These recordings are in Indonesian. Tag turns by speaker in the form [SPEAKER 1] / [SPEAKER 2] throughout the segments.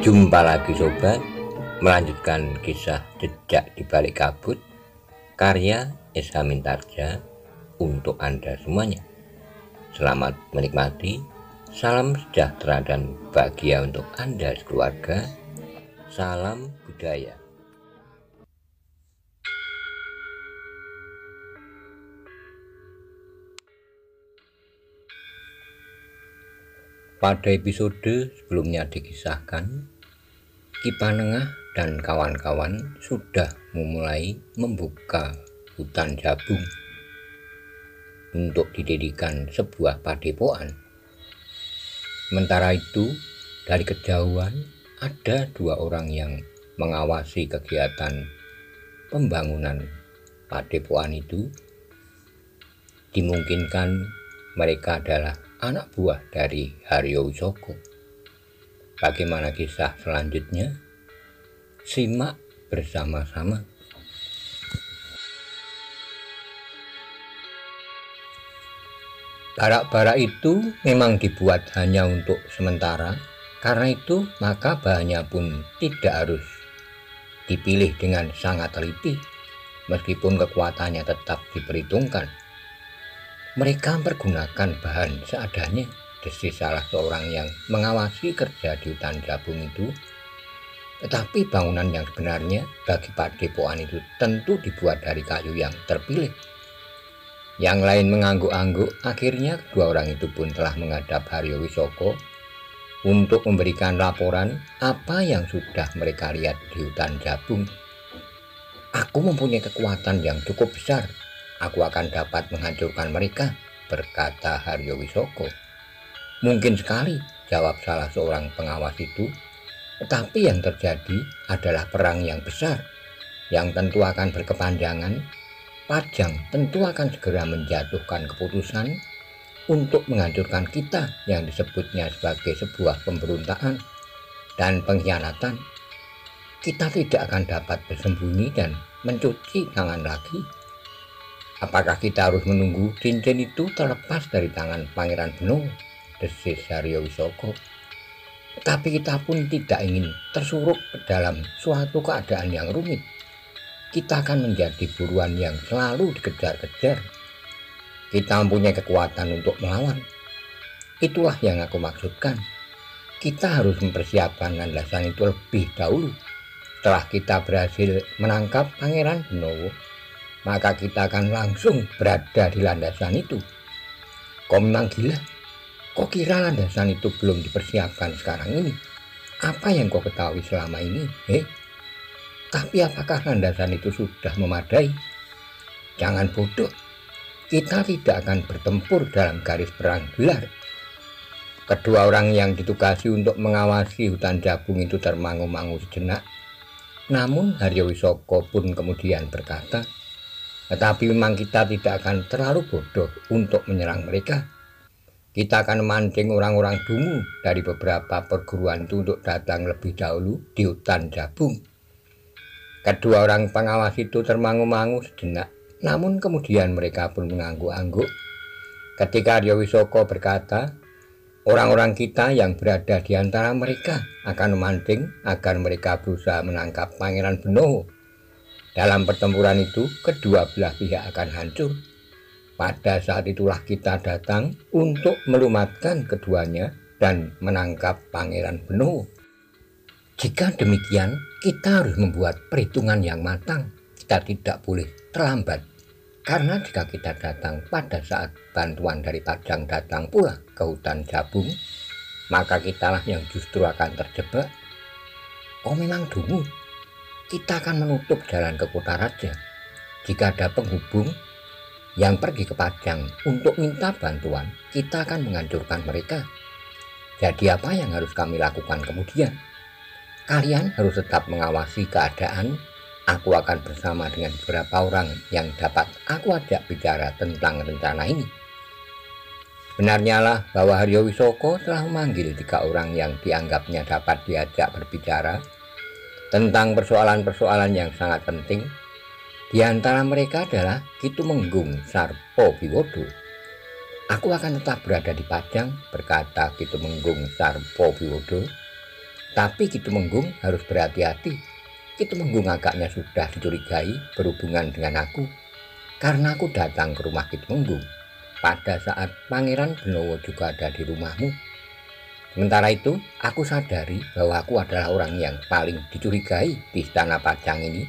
[SPEAKER 1] Jumpa lagi sobat, melanjutkan kisah Jejak di Balik Kabut karya Esa Mintarja untuk Anda semuanya. Selamat menikmati, salam sejahtera dan bahagia untuk Anda sekeluarga. Salam budaya. Pada episode sebelumnya dikisahkan, Ki Panengah dan kawan-kawan sudah memulai membuka hutan jabung untuk didirikan sebuah padepokan. Sementara itu, dari kejauhan ada dua orang yang mengawasi kegiatan pembangunan padepokan itu. Dimungkinkan mereka adalah anak buah dari Haryo Wisoko. Bagaimana kisah selanjutnya? Simak bersama-sama. Barak-barak itu memang dibuat hanya untuk sementara. Karena itu maka bahannya pun tidak harus dipilih dengan sangat teliti, meskipun kekuatannya tetap diperhitungkan. Mereka mempergunakan bahan seadanya, desis salah seorang yang mengawasi kerja di hutan jabung itu. Tetapi bangunan yang sebenarnya bagi padepokan itu tentu dibuat dari kayu yang terpilih. Yang lain mengangguk-angguk. Akhirnya kedua orang itu pun telah menghadap Haryo Wisoko untuk memberikan laporan apa yang sudah mereka lihat di hutan jabung. Aku mempunyai kekuatan yang cukup besar. Aku akan dapat menghancurkan mereka, berkata Haryo Wisoko. Mungkin sekali, jawab salah seorang pengawas itu. Tetapi yang terjadi adalah perang yang besar, yang tentu akan berkepanjangan. Pajang tentu akan segera menjatuhkan keputusan untuk menghancurkan kita yang disebutnya sebagai sebuah pemberontakan dan pengkhianatan. Kita tidak akan dapat bersembunyi dan mencuci tangan lagi. Apakah kita harus menunggu cincin itu terlepas dari tangan Pangeran Benowo? Desis Haryo Wisoko. Tapi kita pun tidak ingin tersuruk ke dalam suatu keadaan yang rumit. Kita akan menjadi buruan yang selalu dikejar-kejar. Kita mempunyai kekuatan untuk melawan. Itulah yang aku maksudkan. Kita harus mempersiapkan landasan itu lebih dahulu. Setelah kita berhasil menangkap Pangeran Benowo, maka kita akan langsung berada di landasan itu. Kau memang gila? Kau kira landasan itu belum dipersiapkan sekarang ini? Apa yang kau ketahui selama ini? Tapi apakah landasan itu sudah memadai? Jangan bodoh. Kita tidak akan bertempur dalam garis perang gelar. Kedua orang yang ditugasi untuk mengawasi hutan jabung itu termangu-mangu sejenak. Namun Haryo Wisoko pun kemudian berkata, tetapi memang kita tidak akan terlalu bodoh untuk menyerang mereka. Kita akan memancing orang-orang dungu dari beberapa perguruan itu untuk datang lebih dahulu di hutan jabung. Kedua orang pengawas itu termangu-mangu sejenak, namun kemudian mereka pun mengangguk-angguk. Ketika Haryo Wisoko berkata, orang-orang kita yang berada di antara mereka akan memancing agar mereka berusaha menangkap Pangeran Benowo. Dalam pertempuran itu, kedua belah pihak akan hancur. Pada saat itulah kita datang untuk melumatkan keduanya dan menangkap Pangeran Benowo. Jika demikian, kita harus membuat perhitungan yang matang. Kita tidak boleh terlambat. Karena jika kita datang pada saat bantuan dari Pajang datang pula ke hutan jabung, maka kitalah yang justru akan terjebak. Oh memang dungu. Kita akan menutup jalan ke kota raja. Jika ada penghubung yang pergi ke Pajang untuk minta bantuan, kita akan menghancurkan mereka. Jadi apa yang harus kami lakukan kemudian? Kalian harus tetap mengawasi keadaan. Aku akan bersama dengan beberapa orang yang dapat aku ajak bicara tentang rencana ini. Benarnya lah bahwa Haryo Wisoko telah memanggil 3 orang yang dianggapnya dapat diajak berbicara tentang persoalan-persoalan yang sangat penting. Di antara mereka adalah Ki Tumenggung Sarpobiwodo. Aku akan tetap berada di Pajang, berkata Ki Tumenggung Sarpobiwodo. Tapi Ki Tumenggung harus berhati-hati. Ki Tumenggung agaknya sudah dicurigai berhubungan dengan aku, karena aku datang ke rumah Ki Tumenggung pada saat Pangeran Benowo juga ada di rumahmu. Sementara itu, aku sadari bahwa aku adalah orang yang paling dicurigai di Istana Pajang ini.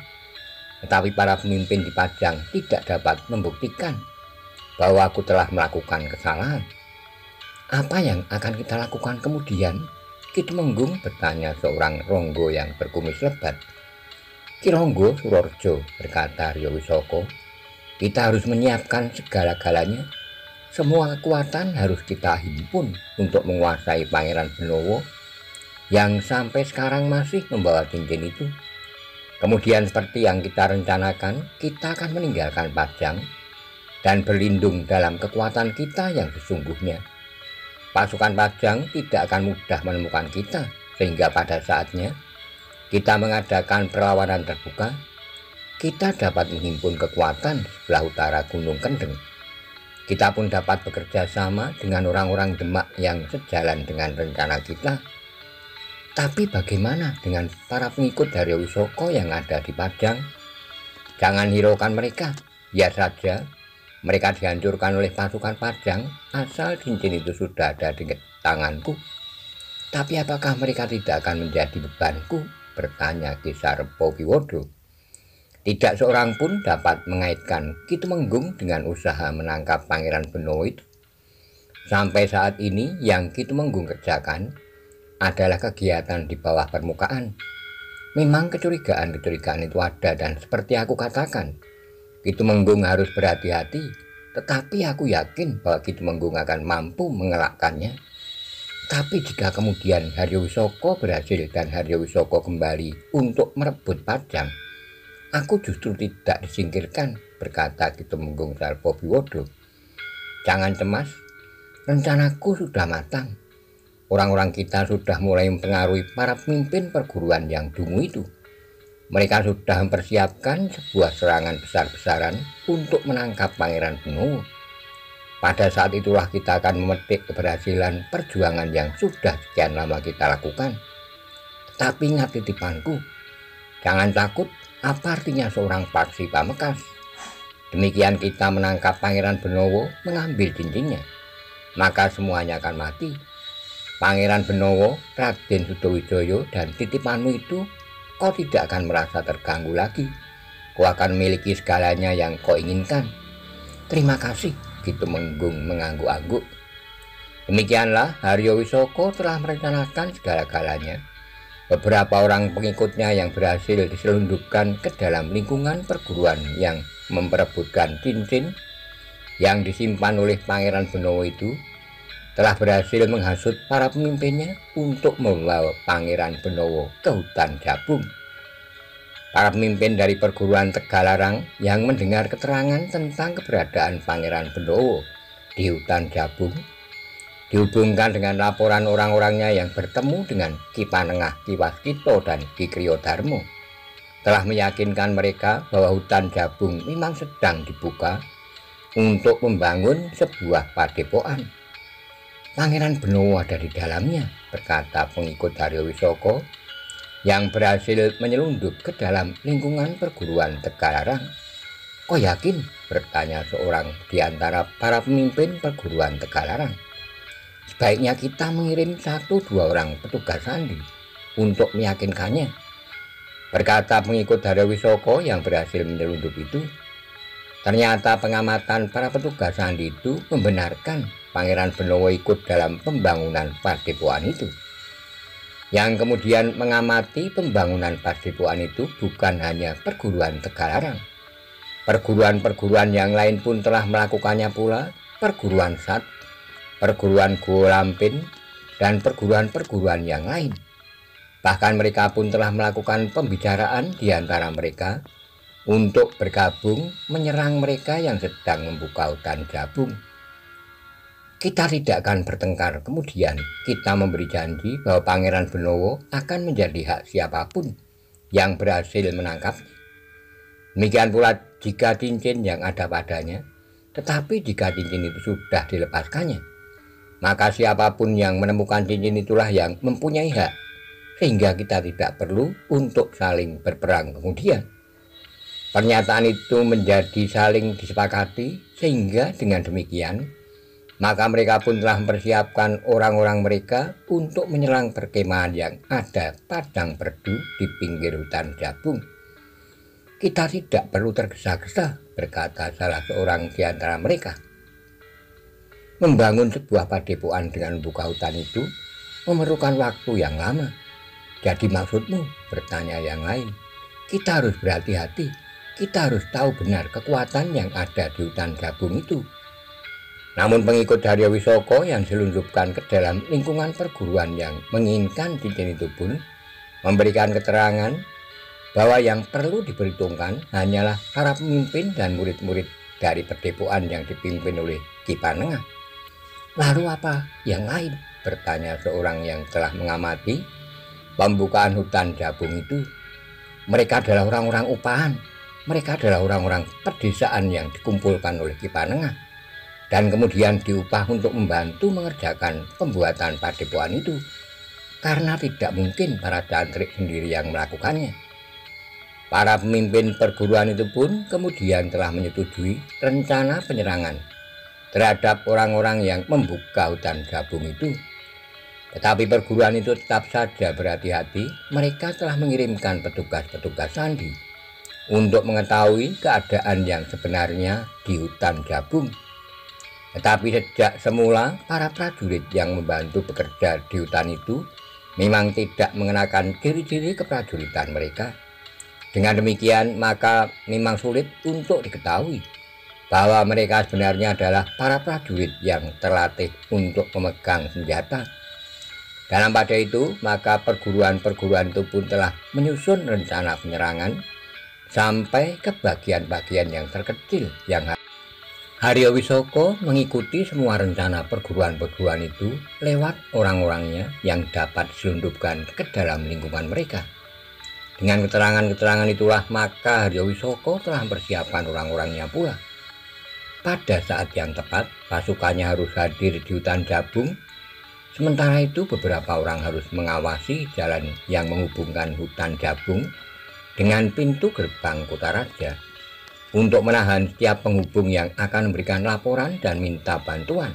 [SPEAKER 1] Tetapi para pemimpin di Pajang tidak dapat membuktikan bahwa aku telah melakukan kesalahan. Apa yang akan kita lakukan kemudian? Ki Tumenggung bertanya seorang Ronggo yang berkumis lebat. Ki Ronggo Surorjo, berkata Arya Wisoko, kita harus menyiapkan segala-galanya. Semua kekuatan harus kita himpun untuk menguasai Pangeran Benowo yang sampai sekarang masih membawa cincin itu. Kemudian seperti yang kita rencanakan, kita akan meninggalkan Pajang dan berlindung dalam kekuatan kita yang sesungguhnya. Pasukan Pajang tidak akan mudah menemukan kita, sehingga pada saatnya kita mengadakan perlawanan terbuka, kita dapat menghimpun kekuatan sebelah utara Gunung Kendeng. Kita pun dapat bekerja sama dengan orang-orang Demak yang sejalan dengan rencana kita. Tapi bagaimana dengan para pengikut Arya Wisoko yang ada di Pajang? Jangan hiraukan mereka, biar saja mereka dihancurkan oleh pasukan Pajang asal cincin itu sudah ada di tanganku. Tapi apakah mereka tidak akan menjadi bebanku? Bertanya Ki Sarpo Piwodo. Tidak seorang pun dapat mengaitkan Ki Tumenggung dengan usaha menangkap Pangeran Benowo itu. Sampai saat ini yang Ki Tumenggung kerjakan adalah kegiatan di bawah permukaan. Memang kecurigaan-kecurigaan itu ada, dan seperti aku katakan, Ki Tumenggung harus berhati-hati. Tetapi aku yakin bahwa Ki Tumenggung akan mampu mengelakkannya. Tapi jika kemudian Arya Wisoko berhasil dan Arya Wisoko kembali untuk merebut Pajang, aku justru tidak disingkirkan, berkata Ki Tumenggung Sarpo Piwodo. Jangan cemas, rencanaku sudah matang. Orang-orang kita sudah mulai mempengaruhi para pemimpin perguruan yang dungu itu. Mereka sudah mempersiapkan sebuah serangan besar-besaran untuk menangkap Pangeran Benowo. Pada saat itulah kita akan memetik keberhasilan perjuangan yang sudah sekian lama kita lakukan. Tapi ingat titipanku, jangan takut. Apa artinya seorang Paksi Pamekasan? Demikian kita menangkap Pangeran Benowo, mengambil cincinnya, maka semuanya akan mati. Pangeran Benowo, Raden Sudowijoyo, dan titipanmu itu kau tidak akan merasa terganggu lagi. Kau akan memiliki segalanya yang kau inginkan. Terima kasih, Ki Tumenggung mengangguk-angguk. Demikianlah Arya Wisoko telah merencanakan segala-galanya. Beberapa orang pengikutnya yang berhasil diselundupkan ke dalam lingkungan perguruan yang memperebutkan cincin yang disimpan oleh Pangeran Benowo itu telah berhasil menghasut para pemimpinnya untuk membawa Pangeran Benowo ke hutan Jabung. Para pemimpin dari perguruan Tegalarang yang mendengar keterangan tentang keberadaan Pangeran Benowo di hutan Jabung dihubungkan dengan laporan orang-orangnya yang bertemu dengan Ki Panengah, Ki Waskito, dan Ki Kriyodarmo, telah meyakinkan mereka bahwa hutan Jabung memang sedang dibuka untuk membangun sebuah padepokan. Pangeran Benowo ada di dalamnya, berkata pengikut Arya Wisoko yang berhasil menyelundup ke dalam lingkungan perguruan Tegalarang. Kau yakin? Bertanya seorang di antara para pemimpin perguruan Tegalarang. Sebaiknya kita mengirim 1-2 orang petugas sandi untuk meyakinkannya, berkata pengikut Arya Wisoko yang berhasil menyelundup itu. Ternyata pengamatan para petugas sandi itu membenarkan Pangeran Benowo ikut dalam pembangunan padepokan itu. Yang kemudian mengamati pembangunan padepokan itu bukan hanya perguruan Tegalarang. Perguruan-perguruan yang lain pun telah melakukannya pula, perguruan Sat, perguruan Golampin, dan perguruan-perguruan yang lain. Bahkan mereka pun telah melakukan pembicaraan di antara mereka untuk bergabung menyerang mereka yang sedang membuka hutan Jabung. Kita tidak akan bertengkar. Kemudian kita memberi janji bahwa Pangeran Benowo akan menjadi hak siapapun yang berhasil menangkapnya. Demikian pula jika cincin yang ada padanya. Tetapi jika cincin itu sudah dilepaskannya, maka siapapun yang menemukan cincin itulah yang mempunyai hak sehingga kita tidak perlu untuk saling berperang kemudian. Pernyataan itu menjadi saling disepakati, sehingga dengan demikian maka mereka pun telah mempersiapkan orang-orang mereka untuk menyerang perkemahan yang ada padang perdu di pinggir hutan Jabung. Kita tidak perlu tergesa-gesa, berkata salah seorang di antara mereka. Membangun sebuah padepokan dengan membuka hutan itu memerlukan waktu yang lama. Jadi maksudmu, bertanya yang lain. Kita harus berhati-hati, kita harus tahu benar kekuatan yang ada di hutan Jabung itu. Namun pengikut Haryo Wisoko yang diselundupkan ke dalam lingkungan perguruan yang menginginkan cincin itu pun memberikan keterangan bahwa yang perlu diperhitungkan hanyalah para pemimpin dan murid-murid dari padepokan yang dipimpin oleh Ki Panengah. Lalu apa yang lain? Bertanya seorang yang telah mengamati pembukaan hutan Jabung itu. Mereka adalah orang-orang upahan, mereka adalah orang-orang pedesaan yang dikumpulkan oleh Ki Panengah dan kemudian diupah untuk membantu mengerjakan pembuatan padepokan itu, karena tidak mungkin para cantrik sendiri yang melakukannya. Para pemimpin perguruan itu pun kemudian telah menyetujui rencana penyerangan terhadap orang-orang yang membuka hutan Jabung itu. Tetapi perguruan itu tetap saja berhati-hati. Mereka telah mengirimkan petugas-petugas sandi untuk mengetahui keadaan yang sebenarnya di hutan Jabung. Tetapi sejak semula para prajurit yang membantu bekerja di hutan itu memang tidak mengenakan ciri-ciri keprajuritan mereka. Dengan demikian maka memang sulit untuk diketahui bahwa mereka sebenarnya adalah para prajurit yang terlatih untuk memegang senjata. Dalam pada itu maka perguruan-perguruan itu pun telah menyusun rencana penyerangan sampai ke bagian-bagian yang terkecil yang Haryo Wisoko mengikuti semua rencana perguruan-perguruan itu lewat orang-orangnya yang dapat diselundupkan ke dalam lingkungan mereka. Dengan keterangan-keterangan itulah maka Haryo Wisoko telah mempersiapkan orang-orangnya pula. Pada saat yang tepat pasukannya harus hadir di hutan Jabung. Sementara itu beberapa orang harus mengawasi jalan yang menghubungkan hutan Jabung dengan pintu gerbang Kutaraja untuk menahan setiap penghubung yang akan memberikan laporan dan minta bantuan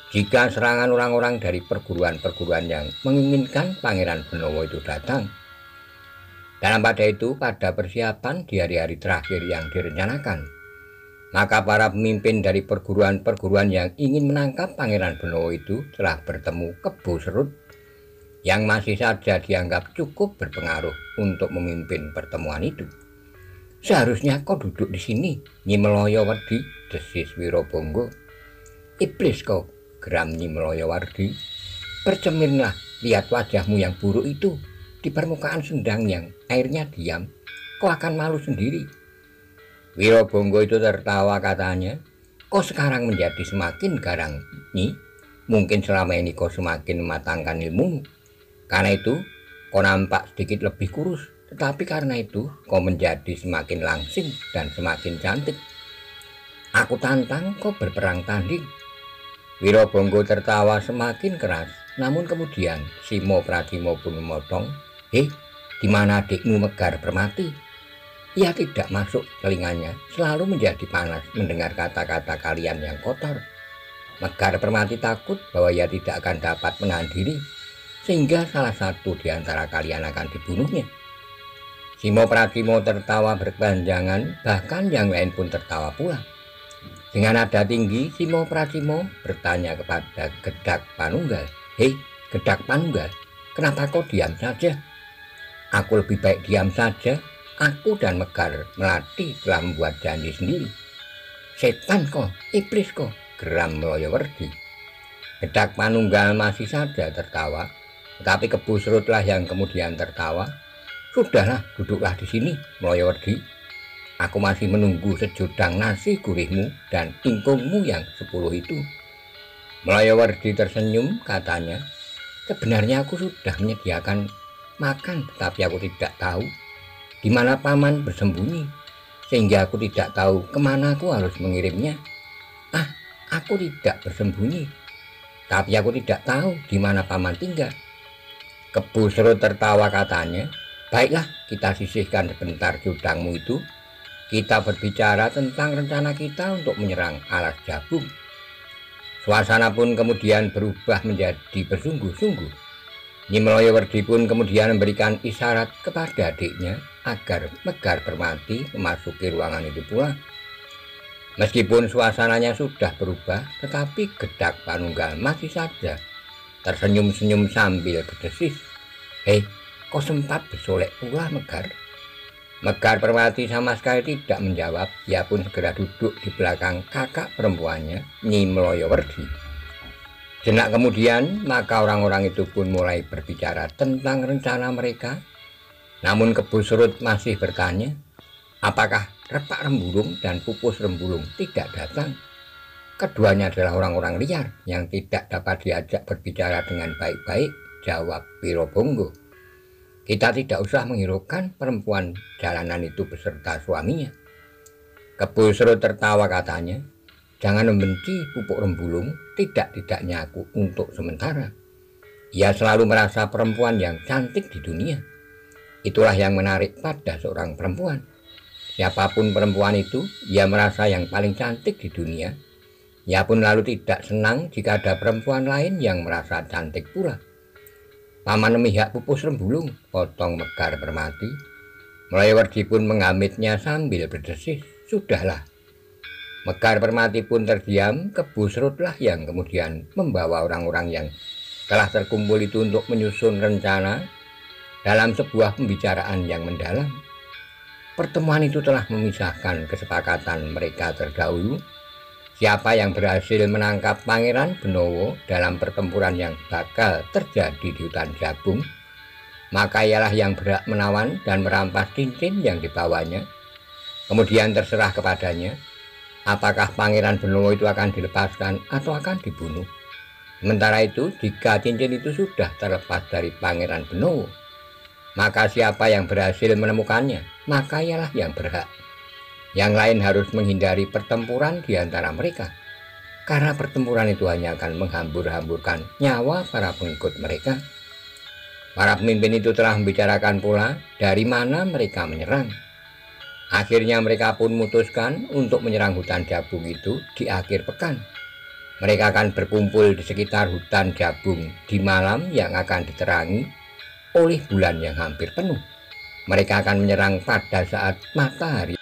[SPEAKER 1] jika serangan orang-orang dari perguruan-perguruan yang menginginkan Pangeran Benowo itu datang. Dalam pada itu, pada persiapan di hari-hari terakhir yang direncanakan, maka para pemimpin dari perguruan-perguruan yang ingin menangkap Pangeran Benowo itu telah bertemu Kebo Serut yang masih saja dianggap cukup berpengaruh untuk memimpin pertemuan itu. Seharusnya kau duduk di sini, Nyi Meloyowardi, desis Wirobonggo. Iblis kau, geram Nyi Meloyowardi. Bercerminlah, lihat wajahmu yang buruk itu di permukaan sendang yang airnya diam. Kau akan malu sendiri. Wirobonggo itu tertawa, katanya, kau sekarang menjadi semakin garang, Nyi. Mungkin selama ini kau semakin mematangkan ilmumu. Karena itu, kau nampak sedikit lebih kurus. Tetapi karena itu kau menjadi semakin langsing dan semakin cantik. Aku tantang kau berperang tanding. Wirobonggo tertawa semakin keras. Namun kemudian Simo Pracimo pun memotong. Di mana adikmu Megar Permati? Ia tidak masuk telinganya. Selalu menjadi panas mendengar kata-kata kalian yang kotor. Megar Permati takut bahwa ia tidak akan dapat menahan diri, sehingga salah satu di antara kalian akan dibunuhnya. Simo Pracimo tertawa berkepanjangan, bahkan yang lain pun tertawa pula. Dengan nada tinggi, Simo Pracimo bertanya kepada Gedak Panunggal, Gedak Panunggal, kenapa kau diam saja? Aku lebih baik diam saja. Aku dan Megar Melati telah membuat janji sendiri. Setan kau, iblis kau, geram Meloyowardi. Gedak Panunggal masih saja tertawa, tetapi Kebo Serutlah yang kemudian tertawa. Sudahlah, duduklah di sini, Meloyowardi. Aku masih menunggu sejodang nasi gurihmu dan ingkungmu yang 10 itu. Meloyowardi tersenyum, katanya, sebenarnya aku sudah menyediakan makan, tetapi aku tidak tahu di mana paman bersembunyi, sehingga aku tidak tahu kemana aku harus mengirimnya. Aku tidak bersembunyi, tapi aku tidak tahu di mana paman tinggal. Kebu Serut tertawa katanya, "Baiklah, kita sisihkan sebentar judangmu itu. Kita berbicara tentang rencana kita untuk menyerang Alas Jabung." Suasana pun kemudian berubah menjadi bersungguh-sungguh. Nyi Meloyowerdi pun kemudian memberikan isyarat kepada adiknya agar Megar Permati memasuki ruangan itu pula. Meskipun suasananya sudah berubah, tetapi Gedak Panunggal masih saja tersenyum-senyum sambil berdesis, "Hei, kok sempat bersolek pula Megar?" Megar Permati sama sekali tidak menjawab. Ia pun segera duduk di belakang kakak perempuannya, Nyi Meloyowerdi. Jenak kemudian, maka orang-orang itu pun mulai berbicara tentang rencana mereka. Namun Kebu Serut masih bertanya, apakah Repak Rembulung dan Pupus Rembulung tidak datang? Keduanya adalah orang-orang liar yang tidak dapat diajak berbicara dengan baik-baik, jawab Wirobonggo. Kita tidak usah menghiraukan perempuan jalanan itu beserta suaminya. Kebu Serut tertawa katanya, jangan membenci Pupuk Rembulung, tidak-tidaknya aku untuk sementara. Ia selalu merasa perempuan yang cantik di dunia. Itulah yang menarik pada seorang perempuan. Siapapun perempuan itu, ia merasa yang paling cantik di dunia. Ia pun lalu tidak senang jika ada perempuan lain yang merasa cantik pula. Paman memihak Pupus Rembulung, potong Megar Permati. Meloyowerdi pun mengamitnya sambil berdesis, sudahlah. Megar Permati pun terdiam. Kebu Serutlah yang kemudian membawa orang-orang yang telah terkumpul itu untuk menyusun rencana dalam sebuah pembicaraan yang mendalam. Pertemuan itu telah memisahkan kesepakatan mereka terdahulu. Siapa yang berhasil menangkap Pangeran Benowo dalam pertempuran yang bakal terjadi di hutan Jabung, maka ialah yang berhak menawan dan merampas cincin yang dibawanya. Kemudian terserah kepadanya apakah Pangeran Benowo itu akan dilepaskan atau akan dibunuh. Sementara itu, jika cincin itu sudah terlepas dari Pangeran Benowo, maka siapa yang berhasil menemukannya, maka ialah yang berhak. Yang lain harus menghindari pertempuran di antara mereka, karena pertempuran itu hanya akan menghambur-hamburkan nyawa para pengikut mereka. Para pemimpin itu telah membicarakan pula dari mana mereka menyerang. Akhirnya mereka pun memutuskan untuk menyerang hutan Jabung itu di akhir pekan. Mereka akan berkumpul di sekitar hutan Jabung di malam yang akan diterangi oleh bulan yang hampir penuh. Mereka akan menyerang pada saat matahari.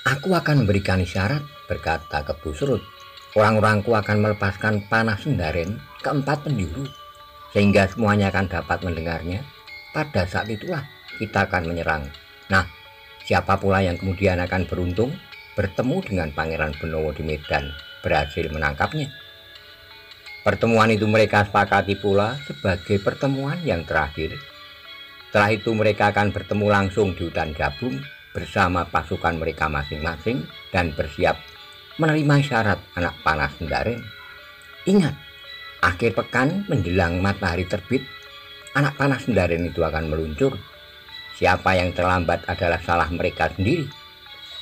[SPEAKER 1] Aku akan memberikan isyarat, berkata Kebu Serut. Orang-orangku akan melepaskan panah Sendaren keempat penjuru, sehingga semuanya akan dapat mendengarnya. Pada saat itulah kita akan menyerang. Nah, siapa pula yang kemudian akan beruntung bertemu dengan Pangeran Benowo di medan, berhasil menangkapnya? Pertemuan itu mereka sepakati pula sebagai pertemuan yang terakhir. Setelah itu mereka akan bertemu langsung di hutan Jabung bersama pasukan mereka masing-masing dan bersiap menerima syarat anak panah Sendaren. Ingat, akhir pekan menjelang matahari terbit, anak panah Sendaren itu akan meluncur. Siapa yang terlambat adalah salah mereka sendiri.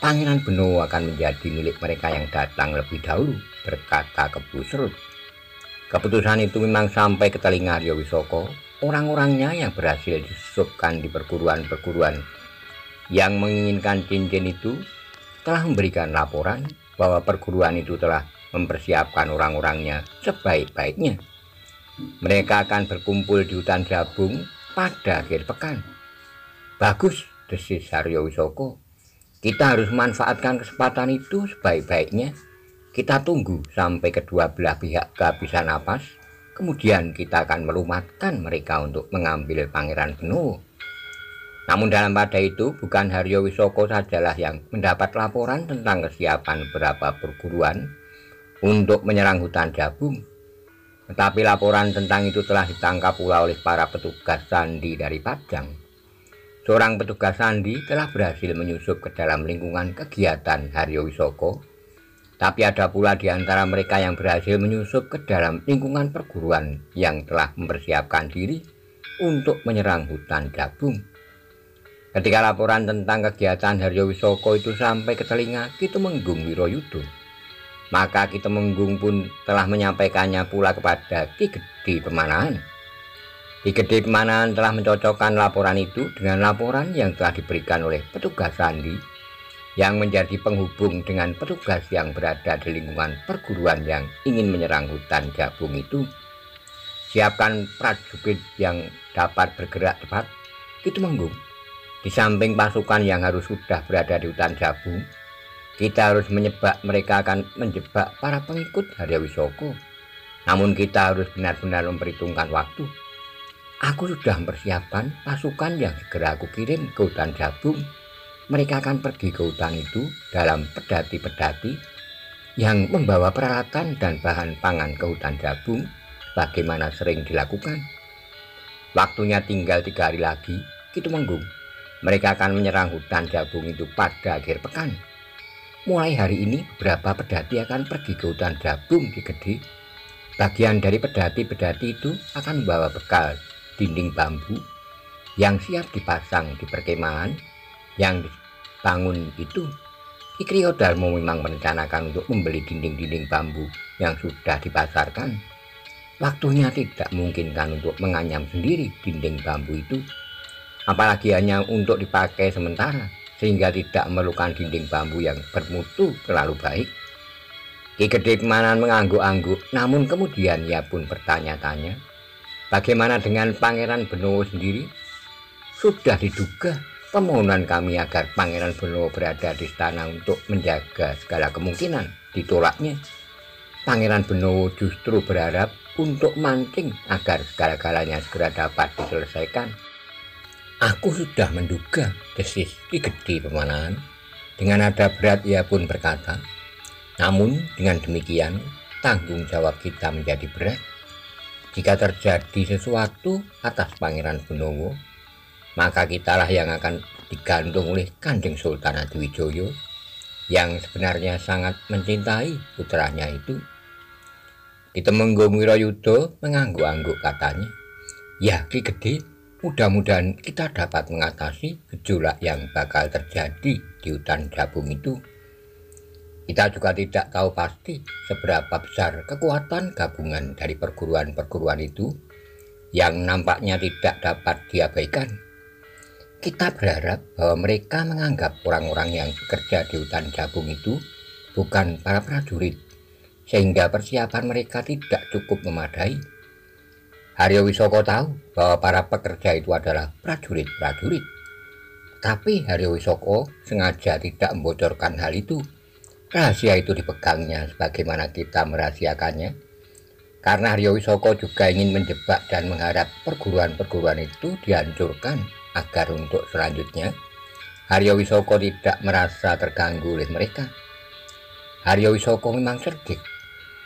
[SPEAKER 1] Pangeran Benowo akan menjadi milik mereka yang datang lebih dahulu, berkata Kebu Serut. Keputusan itu memang sampai ke telinga Arya Wisoko. Orang-orangnya yang berhasil disusupkan di perguruan-perguruan yang menginginkan cincin itu telah memberikan laporan bahwa perguruan itu telah mempersiapkan orang-orangnya sebaik-baiknya. Mereka akan berkumpul di hutan Jabung pada akhir pekan. Bagus, desis Arya Wisoko. Kita harus memanfaatkan kesempatan itu sebaik-baiknya. Kita tunggu sampai kedua belah pihak kehabisan napas, kemudian kita akan melumatkan mereka untuk mengambil Pangeran Benowo. Namun dalam pada itu, bukan Arya Wisoko sajalah yang mendapat laporan tentang kesiapan beberapa perguruan untuk menyerang hutan Jabung. Tetapi laporan tentang itu telah ditangkap pula oleh para petugas sandi dari Pajang. Seorang petugas sandi telah berhasil menyusup ke dalam lingkungan kegiatan Arya Wisoko. Tapi ada pula di antara mereka yang berhasil menyusup ke dalam lingkungan perguruan yang telah mempersiapkan diri untuk menyerang hutan Jabung. Ketika laporan tentang kegiatan Arya Wisoko itu sampai ke telinga Ki Tumenggung Wirayuda, maka Ki Tumenggung pun telah menyampaikannya pula kepada Ki Gede Pemanahan. Ki Gede Pemanahan telah mencocokkan laporan itu dengan laporan yang telah diberikan oleh petugas sandi yang menjadi penghubung dengan petugas yang berada di lingkungan perguruan yang ingin menyerang hutan Jabung itu. Siapkan prajurit yang dapat bergerak cepat. Ki Tumenggung, di samping pasukan yang harus sudah berada di hutan Jabung, kita harus menyebak mereka akan menjebak para pengikut Haryo Wisoko. Namun kita harus benar-benar memperhitungkan waktu. Aku sudah mempersiapkan pasukan yang segera aku kirim ke hutan Jabung. Mereka akan pergi ke hutan itu dalam pedati-pedati yang membawa peralatan dan bahan pangan ke hutan Jabung bagaimana sering dilakukan. Waktunya tinggal 3 hari lagi, Ki Tumenggung. Mereka akan menyerang hutan Jabung itu pada akhir pekan. Mulai hari ini beberapa pedati akan pergi ke hutan Jabung, Ki Gede. Bagian dari pedati-pedati itu akan membawa bekal dinding bambu yang siap dipasang di perkemahan yang dibangun itu. Ki Kriyodarmo memang merencanakan untuk membeli dinding-dinding bambu yang sudah dipasarkan. Waktunya tidak memungkinkan untuk menganyam sendiri dinding bambu itu, apalagi hanya untuk dipakai sementara, sehingga tidak memerlukan dinding bambu yang bermutu terlalu baik. Ki Gede Pemanahan mengangguk-angguk, namun kemudian ia pun bertanya-tanya, bagaimana dengan Pangeran Benowo sendiri? Sudah diduga permohonan kami agar Pangeran Benowo berada di istana untuk menjaga segala kemungkinan ditolaknya. Pangeran Benowo justru berharap untuk mancing agar segala-galanya segera dapat diselesaikan. Aku sudah menduga, desis Ki Gede Pemanahan. Dengan nada berat ia pun berkata, namun dengan demikian tanggung jawab kita menjadi berat. Jika terjadi sesuatu atas Pangeran Benowo, maka kitalah yang akan digantung oleh Kanjeng Sultan Adiwijoyo yang sebenarnya sangat mencintai putranya itu. Ki Tumenggung Wirayuda mengangguk-angguk, katanya, ya Ki Gede, mudah-mudahan kita dapat mengatasi gejolak yang bakal terjadi di hutan Jabung itu. Kita juga tidak tahu pasti seberapa besar kekuatan gabungan dari perguruan-perguruan itu yang nampaknya tidak dapat diabaikan. Kita berharap bahwa mereka menganggap orang-orang yang bekerja di hutan Jabung itu bukan para prajurit, sehingga persiapan mereka tidak cukup memadai. Haryo Wisoko tahu bahwa para pekerja itu adalah prajurit-prajurit, tapi Haryo Wisoko sengaja tidak membocorkan hal itu. Rahasia itu dipegangnya sebagaimana kita merahasiakannya, karena Haryo Wisoko juga ingin menjebak dan mengharap perguruan-perguruan itu dihancurkan agar untuk selanjutnya Haryo Wisoko tidak merasa terganggu oleh mereka. Haryo Wisoko memang cerdik.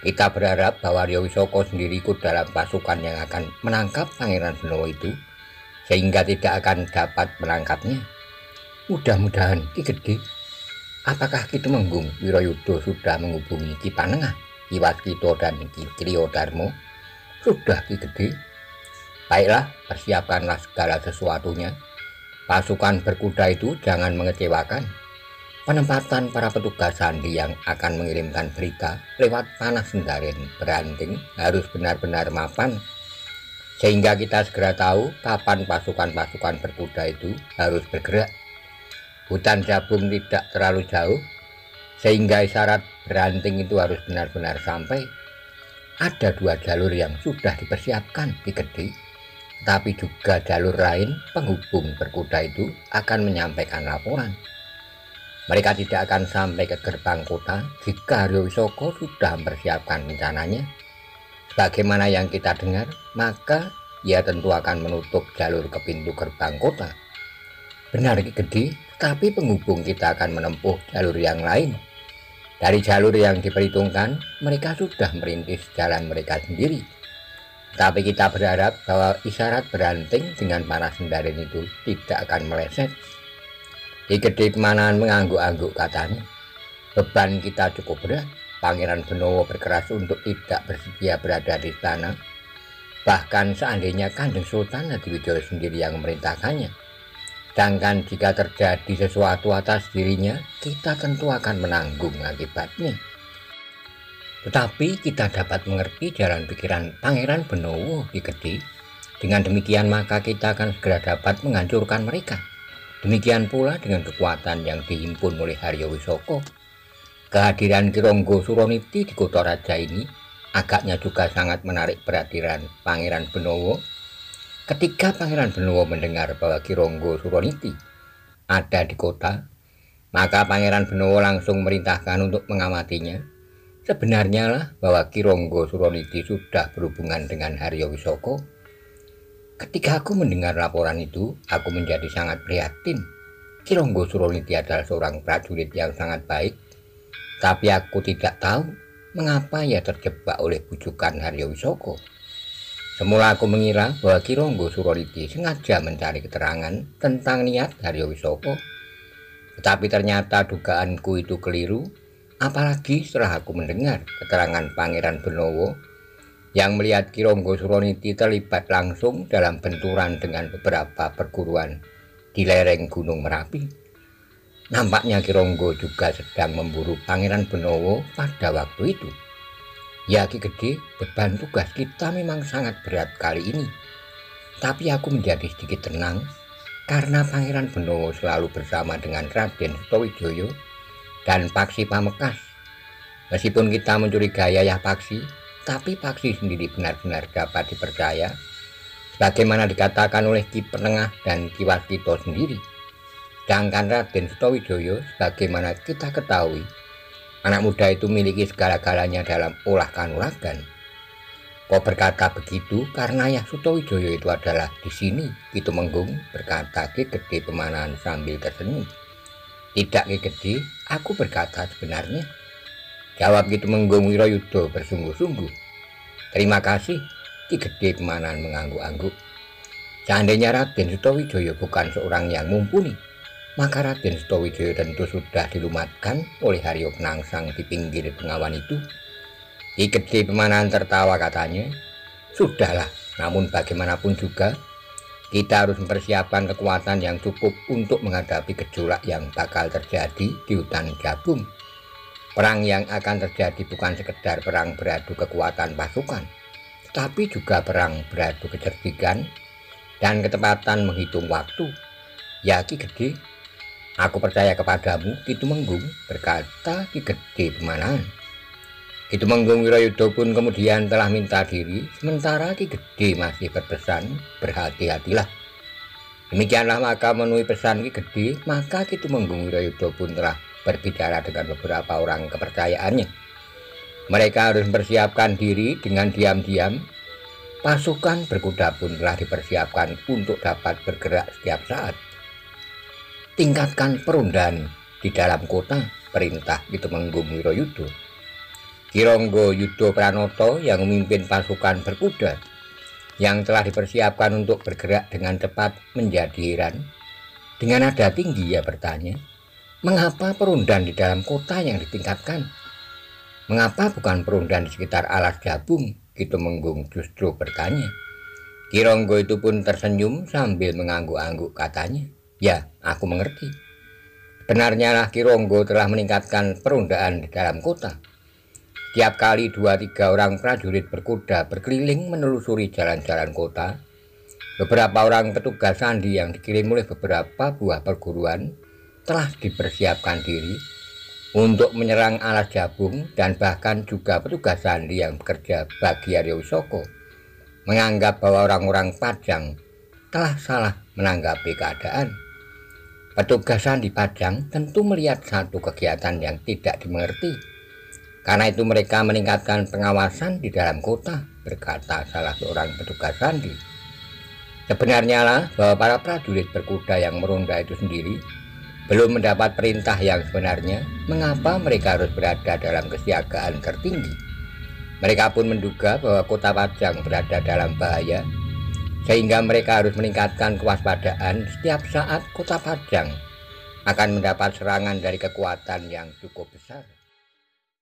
[SPEAKER 1] Kita berharap bahwa Haryo Wisoko sendiri ikut dalam pasukan yang akan menangkap Pangeran Benowo itu, sehingga tidak akan dapat menangkapnya. Mudah-mudahan, Ki Gede. Apakah Ki Tumenggung Wirayuda sudah menghubungi Ki Panengah, Ki Waskita dan Ki Kriyodarmo? Sudah, Ki Gede. Baiklah, persiapkanlah segala sesuatunya. Pasukan berkuda itu jangan mengecewakan. Penempatan para petugas sandi yang akan mengirimkan berita lewat panah Sendaren Beranting harus benar-benar mapan, sehingga kita segera tahu kapan pasukan-pasukan berkuda itu harus bergerak. Hutan Jabung tidak terlalu jauh, sehingga isyarat Beranting itu harus benar-benar sampai. Ada 2 jalur yang sudah dipersiapkan, Ki Gede, tapi juga jalur lain penghubung berkuda itu akan menyampaikan laporan. Mereka tidak akan sampai ke gerbang kota jika Haryo Wisoko sudah mempersiapkan rencananya. Sebagaimana yang kita dengar, maka ia tentu akan menutup jalur ke pintu gerbang kota. Benar, Ki Gede, tapi penghubung kita akan menempuh jalur yang lain. Dari jalur yang diperhitungkan, mereka sudah merintis jalan mereka sendiri. Tapi kita berharap bahwa isyarat Beranting dengan panah Sendaren itu tidak akan meleset. Ki Gede Pemanahan mengangguk-angguk, katanya, beban kita cukup berat. Pangeran Benowo berkeras untuk tidak bersedia berada di istana. Bahkan seandainya Kanjeng Sultan Adiwijoyo sendiri yang memerintahkannya. Sedangkan jika terjadi sesuatu atas dirinya, kita tentu akan menanggung akibatnya. Tetapi kita dapat mengerti jalan pikiran Pangeran Benowo, Ki Gede. Dengan demikian maka kita akan segera dapat menghancurkan mereka. Demikian pula dengan kekuatan yang dihimpun oleh Haryo Wisoko. Kehadiran Ki Ronggo Suroniti di kota raja ini agaknya juga sangat menarik perhatian Pangeran Benowo. Ketika Pangeran Benowo mendengar bahwa Ki Ronggo Suroniti ada di kota, maka Pangeran Benowo langsung merintahkan untuk mengamatinya. Sebenarnya lah bahwa Ki Ronggo Suroniti sudah berhubungan dengan Haryo Wisoko. Ketika aku mendengar laporan itu, aku menjadi sangat prihatin. Ki Ronggo Suroniti adalah seorang prajurit yang sangat baik, tapi aku tidak tahu mengapa ia terjebak oleh bujukan Haryo Wisoko. Semula aku mengira bahwa Ki Ronggo Suroniti sengaja mencari keterangan tentang niat Haryo Wisoko. Tetapi ternyata dugaanku itu keliru, apalagi setelah aku mendengar keterangan Pangeran Benowo yang melihat Ki Ronggo Suroniti terlibat langsung dalam benturan dengan beberapa perguruan di lereng Gunung Merapi. Nampaknya Ki Ronggo juga sedang memburu Pangeran Benowo pada waktu itu. Ya Ki Gede, beban tugas kita memang sangat berat kali ini. Tapi aku menjadi sedikit tenang karena Pangeran Benowo selalu bersama dengan Raden Sutawijaya dan Paksi Pamekas. Meskipun kita mencurigai Yayah Paksi, tapi Paksi sendiri benar-benar dapat dipercaya, sebagaimana dikatakan oleh Ki Penengah dan Ki Waskita sendiri. Sedangkan Raden Sutawijaya, sebagaimana kita ketahui, anak muda itu memiliki segala-galanya dalam olah kanuragan. Kau berkata begitu karena Yah Sutawijaya itu adalah di sini, Ki Tumenggung, berkata Ki Gede Pemanahan sambil tersenyum. Tidak Ki Gede, aku berkata sebenarnya, jawab Ki Tumenggung Wirayuda bersungguh-sungguh. Terima kasih, Ki Gede Pemanahan mengangguk-angguk. Seandainya Raden Sutawijaya bukan seorang yang mumpuni, maka Raden Sutawijaya tentu sudah dilumatkan oleh Haryo Penangsang di pinggir bengawan itu. Ki Gede Pemanahan tertawa katanya, sudahlah, namun bagaimanapun juga kita harus mempersiapkan kekuatan yang cukup untuk menghadapi gejolak yang bakal terjadi di hutan Jabung. Perang yang akan terjadi bukan sekedar perang beradu kekuatan pasukan, tetapi juga perang beradu kecerdikan dan ketepatan menghitung waktu. Ya Ki Gede, aku percaya kepadamu, Ki Tumenggung, berkata Ki Gede Pemanahan. Ki Tumenggung Wirayuda pun kemudian telah minta diri, sementara Ki Gede masih berpesan, berhati-hatilah. Demikianlah maka memenuhi pesan Ki Gede, maka Ki Tumenggung Wirayuda pun telah berbicara dengan beberapa orang kepercayaannya. Mereka harus mempersiapkan diri dengan diam-diam. Pasukan berkuda pun telah dipersiapkan untuk dapat bergerak setiap saat. Tingkatkan perundahan di dalam kota, perintah Ki Tumenggung Wirayuda. Ki Ronggo Yudo Pranoto yang memimpin pasukan berkuda yang telah dipersiapkan untuk bergerak dengan cepat menjadi heran. Dengan nada tinggi ia bertanya, mengapa perundahan di dalam kota yang ditingkatkan? Mengapa bukan perundahan di sekitar alas Jabung? Ki Tumenggung justru bertanya. Ki Ronggo itu pun tersenyum sambil mengangguk-angguk katanya, ya, aku mengerti. Benarnya lah Ki Ronggo telah meningkatkan perundaan di dalam kota. Tiap kali 2-3 orang prajurit berkuda berkeliling menelusuri jalan-jalan kota. Beberapa orang petugas sandi yang dikirim oleh beberapa buah perguruan telah dipersiapkan diri untuk menyerang alas Jabung, dan bahkan juga petugas sandi yang bekerja bagi Haryo Wisoko menganggap bahwa orang-orang Pajang telah salah menanggapi keadaan. Petugas sandi Pajang tentu melihat satu kegiatan yang tidak dimengerti. Karena itu mereka meningkatkan pengawasan di dalam kota, berkata salah seorang petugas sandi. Sebenarnya lah bahwa para prajurit berkuda yang meronda itu sendiri belum mendapat perintah yang sebenarnya mengapa mereka harus berada dalam kesiagaan tertinggi. Mereka pun menduga bahwa kota Pajang berada dalam bahaya, sehingga mereka harus meningkatkan kewaspadaan setiap saat kota Pajang akan mendapat serangan dari kekuatan yang cukup besar.